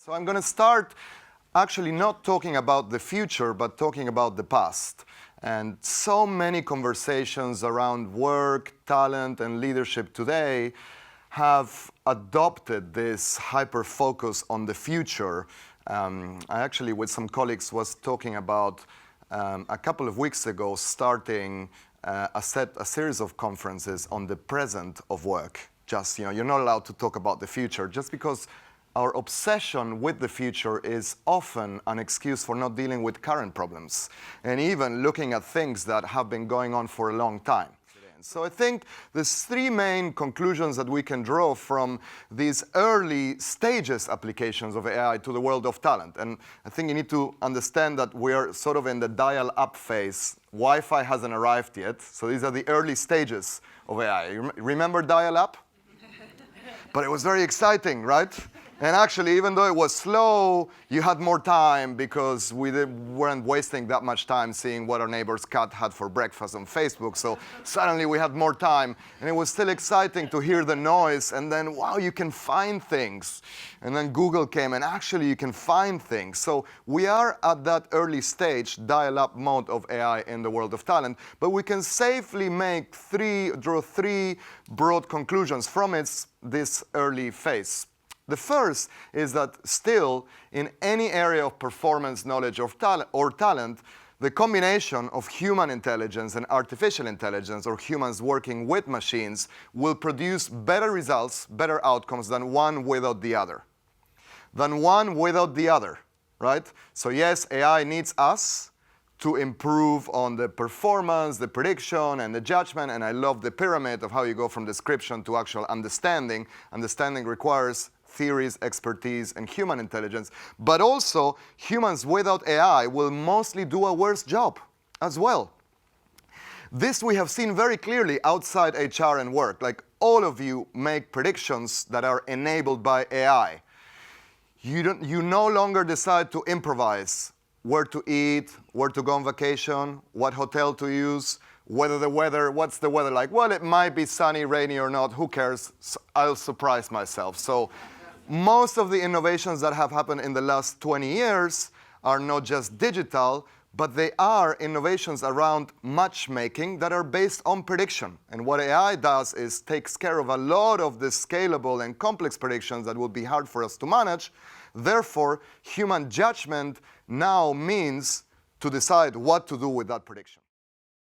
So I'm going to start actually not talking about the future, but talking about the past. And so many conversations around work, talent, and leadership today have adopted this hyper-focus on the future. I actually, with some colleagues, was talking about a couple of weeks ago starting a series of conferences on the present of work. Just, you're not allowed to talk about the future, just because our obsession with the future is often an excuse for not dealing with current problems and even looking at things that have been going on for a long time. So I think there's three main conclusions that we can draw from these early stages applications of AI to the world of talent. And I think you need to understand that we are sort of in the dial-up phase. Wi-Fi hasn't arrived yet, so these are the early stages of AI. You remember dial-up? But it was very exciting, right? And actually, even though it was slow, you had more time because we weren't wasting that much time seeing what our neighbor's cat had for breakfast on Facebook. So suddenly we had more time. And it was still exciting to hear the noise. And then, wow, you can find things. And then Google came, and actually you can find things. So we are at that early stage, dial-up mode of AI in the world of talent. But we can safely draw three broad conclusions from this early phase. The first is that still, in any area of performance, knowledge, or talent, the combination of human intelligence and artificial intelligence, or humans working with machines, will produce better results, better outcomes than one without the other. Right? So yes, AI needs us to improve on the performance, the prediction, and the judgment. And I love the pyramid of how you go from description to actual understanding. Understanding requires theories, expertise, and human intelligence. But also, humans without AI will mostly do a worse job as well. This we have seen very clearly outside HR and work. Like, all of you make predictions that are enabled by AI. You no longer decide to improvise where to eat, where to go on vacation, what hotel to use, what's the weather like? Well, it might be sunny, rainy, or not. Who cares? I'll surprise myself. So most of the innovations that have happened in the last 20 years are not just digital, but they are innovations around matchmaking that are based on prediction. And what AI does is takes care of a lot of the scalable and complex predictions that would be hard for us to manage. Therefore, human judgment now means to decide what to do with that prediction.